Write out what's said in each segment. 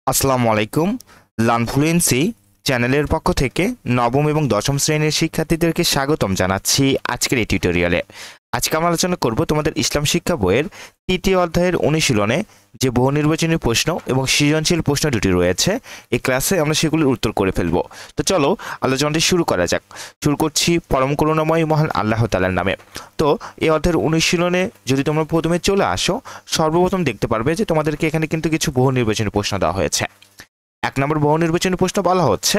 আসসালামু আলাইকুম। লার্নফ্লুয়েন্সি চ্যানেলের পক্ষ থেকে নবম এবং দশম শ্রেণীর শিক্ষার্থীদেরকে স্বাগতম জানাচ্ছি আজকের এই টিউটোরিয়ালে। আজকে আমরা আলোচনা করব তোমাদের ইসলাম শিক্ষা বইয়ের তৃতীয় অধ্যায়ের অনুশীলনে যে বহু নির্বাচনী প্রশ্ন এবং সৃজনশীল প্রশ্ন দুটি রয়েছে, এই ক্লাসে আমরা সেগুলির উত্তর করে ফেলব। তো চলো আলোচনাটি শুরু করা যাক। শুরু করছি পরম করুণাময় মহান আল্লাহ তাআলার নামে। তো এই অধ্যায়ের অনুশীলনে যদি তোমরা প্রথমে চলে আসো, সর্বপ্রথম দেখতে পারবে যে তোমাদেরকে এখানে কিন্তু কিছু বহু নির্বাচনী প্রশ্ন দেওয়া হয়েছে। ১ নম্বর বহু নির্বাচনী প্রশ্ন বলা হচ্ছে,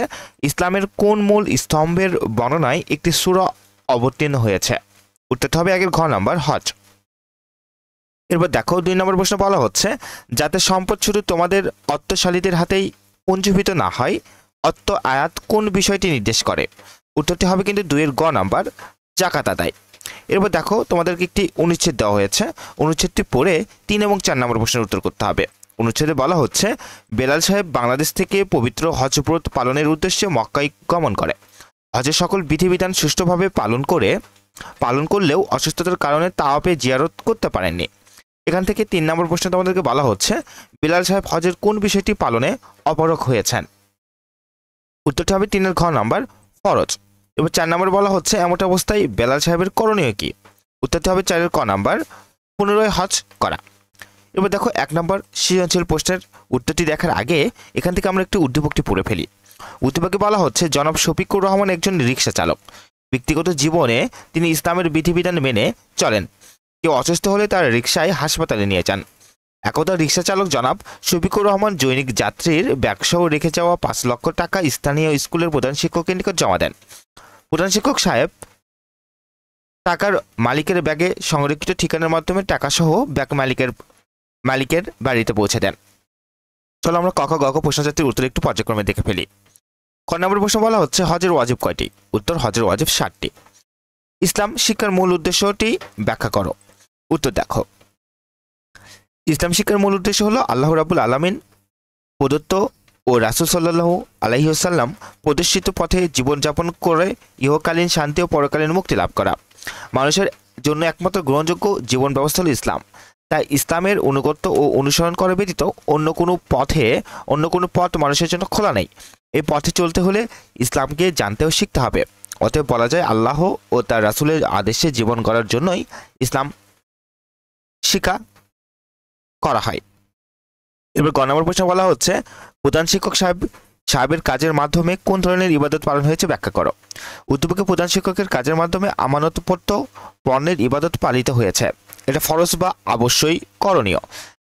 ইসলামের কোন মূল স্তম্ভের বর্ণনায় একটি সূরা অবতীর্ণ হয়েছে? উত্তরটা হবে আগের ঘ নাম্বার হজ। এরপর দেখো ২ নম্বর প্রশ্ন বলা হচ্ছে, যাতে সম্পদ শুধু তোমাদের অর্থশালীদের হাতেই পুঞ্জীভূত না হয়, অত্ত আয়াত কোন বিষয়টি নির্দেশ করে? উত্তরটি হবে কিন্তু ২ এর গ নাম্বার, জাকাত আদায়। এরপর দেখো তোমাদেরকে একটি অনুচ্ছেদ দেওয়া হয়েছে, অনুচ্ছেদটি পড়ে ৩ এবং ৪ নম্বর প্রশ্নের উত্তর করতে হবে। অনুচ্ছেদে বলা হচ্ছে, বেলাল সাহেব বাংলাদেশ থেকে পবিত্র হজ ব্রত পালনের উদ্দেশ্যে মক্কায় গমন করে। হজের সকল বিধিবিধান সুষ্ঠুভাবে পালন করলেও অসুস্থতার কারণে তাওয়াফে জিয়ারত করতে পারেননি। এখান থেকে ৩ নম্বর প্রশ্ন তোমাদেরকে বলা হচ্ছে, বেলাল সাহেব হজের কোন বিষয়টি পালনে অপারগ হয়েছেন? উত্তরটি হবে ৩ এর ঘ নাম্বার, ফরজ। এবার ৪ নম্বর বলা হচ্ছে, এমন অবস্থায় বেলাল সাহেবের করণীয় কি? উত্তরটি হবে ৪ এর ক নাম্বার, পুনরায় হজ করা। এবার দেখো ১ নম্বর সৃজনশীল প্রশ্নের উত্তরটি দেখার আগে এখান থেকে আমরা একটু উদ্দীপকটি পড়ে ফেলি। উদ্দীপকে বলা হচ্ছে, জনাব শফিকুর রহমান একজন রিকশা চালক। ব্যক্তিগত জীবনে তিনি ইসলামের বিধিবিধান মেনে চলেন। কেউ অসুস্থ হলে তার রিকশায় হাসপাতালে নিয়ে যান। একদা রিকশা চালক জনাব শফিকুর রহমান জৈনিক যাত্রীর ব্যাগসহ রেখে যাওয়া ৫ লক্ষ টাকা স্থানীয় স্কুলের প্রধান শিক্ষকের নিকট জমা দেন। প্রধান শিক্ষক সাহেব টাকার মালিকের ব্যাগে সংরক্ষিত ঠিকানার মাধ্যমে টাকাসহ ব্যাগ মালিকের বাড়িতে পৌঁছে দেন। চলো আমরা ক খ গ ঘ প্রশ্নজাতির উত্তর একটু পর্যায়ক্রমে দেখে ফেলি। ক নম্বর প্রশ্ন বলা হচ্ছে, হজের ওয়াজিব কয়টি? উত্তর, হজের ওয়াজিব ৬০টি। ইসলাম শিক্ষার মূল উদ্দেশ্যটি ব্যাখ্যা করো। উত্তর দেখো, ইসলাম শিক্ষার মূল উদ্দেশ্য হলো আল্লাহ রাব্বুল আলামিন প্রদত্ত ও রাসূল সাল্লাল্লাহু আলাইহি ওয়াসাল্লাম প্রদর্শিত পথে জীবনযাপন করে ইহকালীন শান্তি ও পরকালীন মুক্তি লাভ করা। মানুষের জন্য একমাত্র গ্রহণযোগ্য জীবন ব্যবস্থা হলো ইসলাম। তাই ইসলামের অনুগত্য ও অনুসরণ করা ব্যতীত অন্য কোনো পথ মানুষের জন্য খোলা নেই। এই পথে চলতে হলে ইসলামকে জানতে ও শিখতে হবে। অতএব বলা যায়, আল্লাহ ও তার রাসূলের আদেশে জীবন গড়ার জন্যই ইসলাম শিক্ষা করা হয়। এবার গ নম্বর প্রশ্ন বলা হচ্ছে, প্রধান শিক্ষক সাহেবের কাজের মাধ্যমে কোন ধরনের ইবাদত পালন হয়েছে ব্যাখ্যা করো। উদ্দীপকে প্রধান শিক্ষকের কাজের মাধ্যমে আমানতপত্র পণ্যের ইবাদত পালিত হয়েছে। এটা ফরজ বা অবশ্যই করণীয়,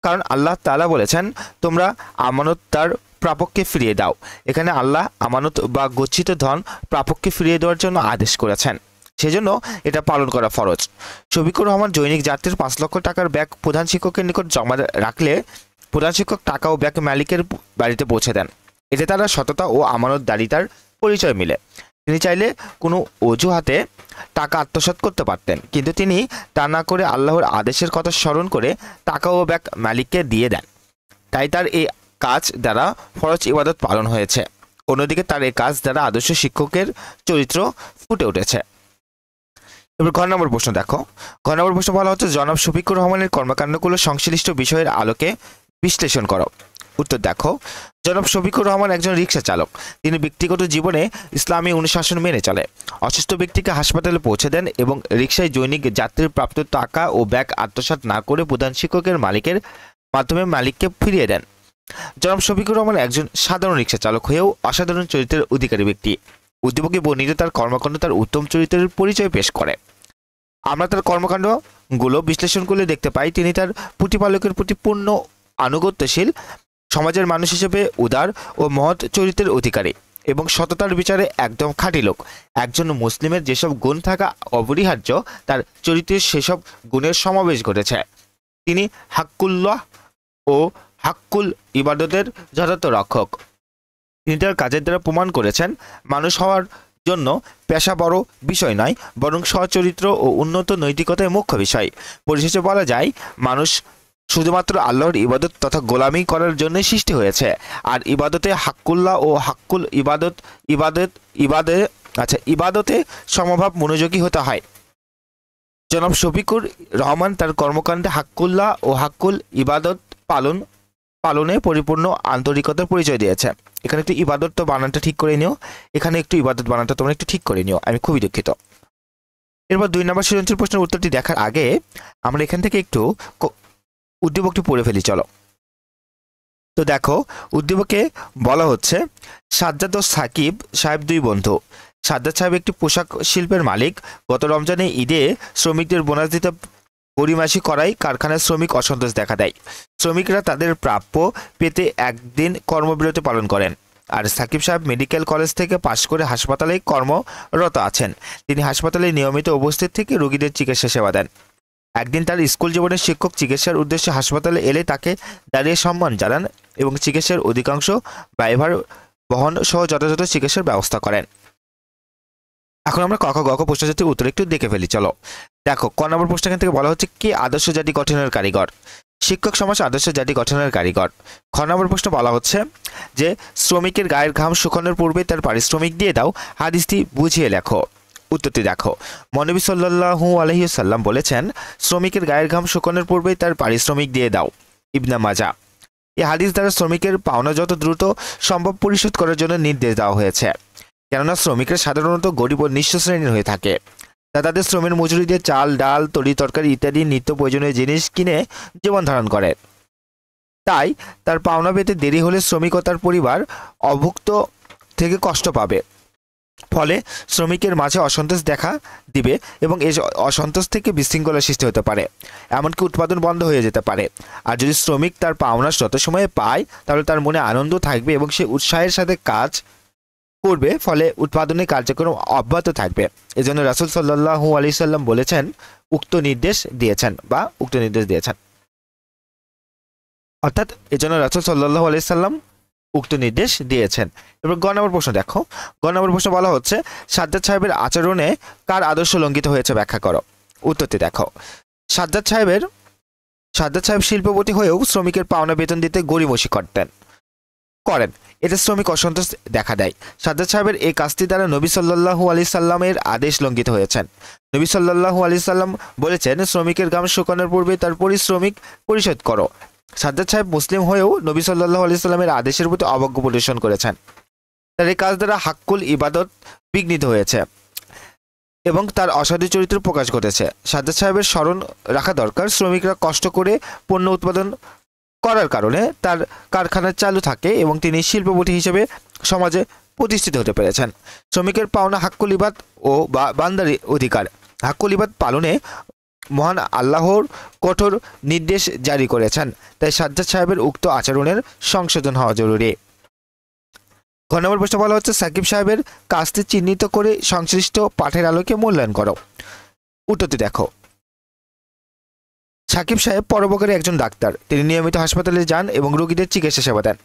কারণ আল্লাহ তাআলা বলেছেন, তোমরা আমানত তার প্রাপককে ফিরিয়ে দাও। এখানে আল্লাহ আমানত বা গচ্ছিত ধন প্রাপককে ফিরিয়ে দেওয়ার জন্য আদেশ করেছেন, সেজন্য এটা পালন করা ফরজ। শফিকুর রহমান জৈনিক যাত্রীর ৫ লক্ষ টাকার ব্যাগ প্রধান শিক্ষকের নিকট জমা রাখলে প্রধান শিক্ষক টাকা ও ব্যাগ মালিকের বাড়িতে পৌঁছে দেন। এতে তারা সততা ও আমানতদারিতার পরিচয় মিলে। তিনি চাইলে কোনো অজুহাতে টাকা আত্মসাৎ করতে পারতেন, কিন্তু তিনি তা না করে আল্লাহর আদেশের কথা স্মরণ করে টাকা ও ব্যাগ মালিককে দিয়ে দেন। তাই তার এই কাজ দ্বারা ফরজ ইবাদত পালন হয়েছে। অন্যদিকে তার এই কাজ দ্বারা আদর্শ শিক্ষকের চরিত্র ফুটে উঠেছে। এবার ঘ নম্বর প্রশ্ন দেখো। ঘ নম্বর প্রশ্ন বলা হচ্ছে, জনাব শফিকুর রহমানের কর্মকাণ্ডগুলো সংশ্লিষ্ট বিষয়ের আলোকে বিশ্লেষণ করো। উত্তর দেখো, জনাব শফিকুর রহমান একজন রিকশা চালক। তিনি ব্যক্তিগত জীবনে ইসলামী অনুশাসন মেনে চলে। অসুস্থ ব্যক্তিকে হাসপাতালে পৌঁছে দেন এবং রিকশায় জৈনিক যাত্রীর প্রাপ্ত টাকা ও ব্যাগ আত্মসাৎ না করে প্রধান শিক্ষকের মাধ্যমে মালিককে ফিরিয়ে দেন। জনাব শফিকুর রহমান একজন সাধারণ রিকশা চালক হয়েও অসাধারণ চরিত্রের অধিকারী ব্যক্তি। উদ্দীপকে বর্ণিত তার কর্মকাণ্ড তার উত্তম চরিত্রের পরিচয় পেশ করে। আমরা তার কর্মকাণ্ডগুলো বিশ্লেষণ করলে দেখতে পাই, তিনি তার প্রতিপালকের প্রতি পূর্ণ আনুগত্যশীল, সমাজের মানুষ হিসেবে উদার ও মহৎ চরিত্রের অধিকারী এবং সততার বিচারে একদম খাঁটি লোক। একজন মুসলিমের যেসব গুণ থাকা অপরিহার্য, তার চরিত্রের সেসব গুণের সমাবেশ ঘটেছে। তিনি হাক্কুল্লাহ ও হাক্কুল ইবাদতের যথার্থ রক্ষক। তিনি তার কাজের দ্বারা প্রমাণ করেছেন, মানুষ হওয়ার জন্য পেশা বড় বিষয় নয়, বরং সচরিত্র ও উন্নত নৈতিকতাই মুখ্য বিষয়। পরিশেষে বলা যায়, মানুষ শুধুমাত্র আল্লাহর ইবাদত তথা গোলামি করার জন্য সৃষ্টি হয়েছে। আর ইবাদতে হাক্কুল্লাহ ও হাক্কুল ইবাদতে সমভাব মনোযোগী হতে হয়। জনাব শফিকুর রহমান তার কর্মকাণ্ডে হাক্কুল্লাহ ও হাক্কুল ইবাদত পালন পালনে পরিপূর্ণ আন্তরিকতার পরিচয় দিয়েছে। এখানে একটু ইবাদত তো বানানটা ঠিক করে নিও, এখানে একটু ইবাদত বানানটা তোমরা একটু ঠিক করে নিও, আমি খুবই দুঃখিত। এরপর 2 নম্বর সৃজনশীল প্রশ্নের উত্তরটি দেখার আগে আমরা এখান থেকে একটু উদ্দীপকটি পড়ে ফেলি, চলো। তো দেখো, উদ্দীপকে বলা হচ্ছে সাজ্জাদ ও সাকিব সাহেব 2 বন্ধু। সাজ্জাদ সাহেব একটি পোশাক শিল্পের মালিক। গত রমজানে ঈদে শ্রমিকদের বোনাস দিতে গড়িমাসি করায় কারখানার শ্রমিক অসন্তোষ দেখা দেয়। শ্রমিকরা তাদের প্রাপ্য পেতে একদিন কর্মবিরতি পালন করেন। আর সাকিব সাহেব মেডিকেল কলেজ থেকে পাশ করে হাসপাতালে কর্মরত আছেন। তিনি হাসপাতালে নিয়মিত উপস্থিত থেকে রোগীদের চিকিৎসা সেবা দেন। একদিন তার স্কুল জীবনের শিক্ষক চিকিৎসার উদ্দেশ্যে হাসপাতালে এলে তাকে দাঁড়িয়ে সম্মান জানান এবং চিকিৎসার অধিকাংশ ব্যয়ভার বহন সহ যথাযথ চিকিৎসার ব্যবস্থা করেন। এখন আমরা ক খ গ খ প্রশ্নজাতির উত্তর একটু দেখে ফেলি, চলো। দেখো, ক নম্বর প্রশ্ন এখান থেকে বলা হচ্ছে কে আদর্শ জাতি গঠনের কারিগর? শিক্ষক সমাজ আদর্শ জাতি গঠনের কারিগর। খ নম্বর প্রশ্ন বলা হচ্ছে যে শ্রমিকের গায়ের ঘাম শুকানোর পূর্বে তার পারিশ্রমিক দিয়ে দাও, হাদিসটি বুঝিয়ে লেখো। উত্তরটি দেখো, মহানবী সাল্লাল্লাহু আলাইহি ওয়াসাল্লাম বলেছেন শ্রমিকের গায়ের ঘাম শুকানোর পূর্বে তার পারিশ্রমিক দিয়ে দাও। ইবনে মাজাহ। এই হাদিস দ্বারা শ্রমিকের পাওনা যত দ্রুত সম্ভব পরিশোধ করার জন্য নির্দেশ দেওয়া হয়েছে, কেননা শ্রমিকরা সাধারণত গরিব ও নিঃস্ব শ্রেণীর হয়ে থাকে। তা তাদের শ্রমের মজুরি দিয়ে চাল, ডাল, তরি তরকারি ইত্যাদি নিত্য প্রয়োজনীয় জিনিস কিনে জীবন ধারণ করে। তাই তার পাওনা পেতে দেরি হলে শ্রমিক ও তার পরিবার অভুক্ত থেকে কষ্ট পাবে। ফলে শ্রমিকের মাঝে অসন্তোষ দেখা দিবে এবং এই অসন্তোষ থেকে বিশৃঙ্খলা সৃষ্টি হতে পারে, এমনকি উৎপাদন বন্ধ হয়ে যেতে পারে। আর যদি শ্রমিক তার পাওনা যত সময়ে পায় তাহলে তার মনে আনন্দ থাকবে এবং সে উৎসাহের সাথে কাজ করবে, ফলে উৎপাদনের কার্যক্রম অব্যাহত থাকবে। এজন্য রাসূল সাল্লাল্লাহু আলাইহি সাল্লাম বলেছেন উক্ত নির্দেশ দিয়েছেন। অর্থাৎ এজন্য রাসূল সাল্লাল্লাহু আলাইহি সাল্লাম উক্ত নির্দেশ দিয়েছেন। এবার গ নম্বর প্রশ্ন দেখো, গ নম্বর প্রশ্ন বলা হচ্ছে সাজ্জাদ সাহেবের আচরণে কার আদর্শ লঙ্ঘিত হয়েছে ব্যাখ্যা করো। উত্তরটি দেখো, সাজ্জাদ সাহেব শিল্পপতি হয়েও শ্রমিকের পাওনা বেতন দিতে গড়িমসি করেন। এতে শ্রমিক অসন্তোষ দেখা দেয়। সাজ্জাদ সাহেবের এই কাজটি দ্বারা নবী সাল্লাল্লাহু আলাইহি সাল্লামের আদেশ লঙ্ঘিত হয়েছেন। নবী সাল্লাল্লাহু আলাইহি সাল্লাম বলেছেন শ্রমিকের ঘাম শুকানোর পূর্বে তার পারিশ্রমিক পরিশোধ করো। সাজ্জাদ সাহেব মুসলিম হয়েও নবী সাল্লাল্লাহু আলাইহি সাল্লামের আদেশের প্রতি অবজ্ঞা প্রদর্শন করেছেন। তার এই কাজ দ্বারা হাক্কুল ইবাদত বিঘ্নিত হয়েছে এবং তার অসাধু চরিত্র প্রকাশ ঘটেছে। সাজ্জাদ সাহেবের স্মরণ রাখা দরকার শ্রমিকরা কষ্ট করে পণ্য উৎপাদন করার কারণে তার কারখানা চালু থাকে এবং তিনি শিল্পপতি হিসেবে সমাজে প্রতিষ্ঠিত হতে পেরেছেন। শ্রমিকের পাওনা হাক্কুল ইবাদ ও বান্দারি অধিকার। হাক্কুল ইবাদ পালনে মহান আল্লাহর কঠোর নির্দেশ জারি করেছেন, তাই সাজ্জাদ সাহেবের উক্ত আচরণের সংশোধন হওয়া জরুরি। ঘ নম্বর প্রশ্ন বলা হচ্ছে সাকিব সাহেবের কাজটি চিহ্নিত করে সংশ্লিষ্ট পাঠের আলোকে মূল্যায়ন করো। উত্তরটি দেখো, সাকিব সাহেব পরোপকারী একজন ডাক্তার। তিনি নিয়মিত হাসপাতালে যান এবং রোগীদের চিকিৎসা সেবা দেন।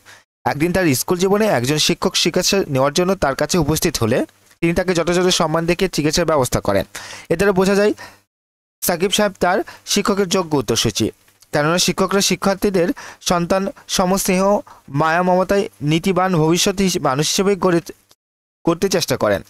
একদিন তার স্কুল জীবনে একজন শিক্ষক চিকিৎসা নেওয়ার জন্য তার কাছে উপস্থিত হলে তিনি তাকে যথাযথ সম্মান দেখিয়ে চিকিৎসার ব্যবস্থা করেন। এ দ্বারা বোঝা যায় সাকিব সাহেব তার শিক্ষকের যোগ্য উত্তরসূচি, কেননা শিক্ষকরা শিক্ষার্থীদের সন্তান সমস্নেহ, মায়া, মমতায় নীতিবান ভবিষ্যৎ মানুষ হিসেবে করতে চেষ্টা করেন।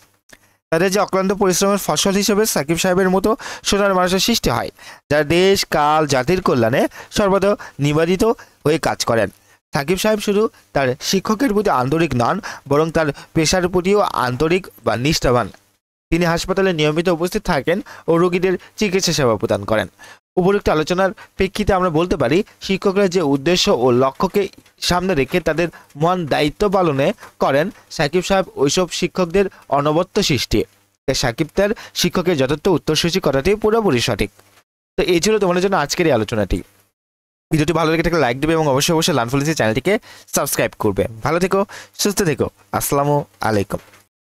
তাদের যে অক্লান্ত পরিশ্রমের ফসল হিসেবে সাকিব সাহেবের মতো সোনার মানুষের সৃষ্টি হয়, যারা দেশ, কাল, জাতির কল্যাণে সর্বদা নিবেদিত হয়ে কাজ করেন। সাকিব সাহেব শুধু তার শিক্ষকের প্রতি আন্তরিক নন, বরং তার পেশার প্রতিও আন্তরিক বা নিষ্ঠাবান। তিনি হাসপাতালে নিয়মিত উপস্থিত থাকেন ও রোগীদের চিকিৎসা সেবা প্রদান করেন। উপরোক্ত আলোচনার প্রেক্ষিতে আমরা বলতে পারি শিক্ষকরা যে উদ্দেশ্য ও লক্ষ্যকে সামনে রেখে তাদের মহান দায়িত্ব পালনে করেন, সাকিব সাহেব ওইসব শিক্ষকদের অনবদ্য সৃষ্টি। তাই সাকিব তার শিক্ষকের যথার্থ উত্তরসূচি করাটি পুরোপুরি সঠিক। তো এই ছিল তোমাদের জন্য আজকের এই আলোচনাটি। ভিডিওটি ভালো লেগে থাকলে লাইক দেবে এবং অবশ্যই লার্ন পলিসি চ্যানেলটিকে সাবস্ক্রাইব করবে। ভালো থেকো, সুস্থ থেকো। আসসালামু আলাইকুম।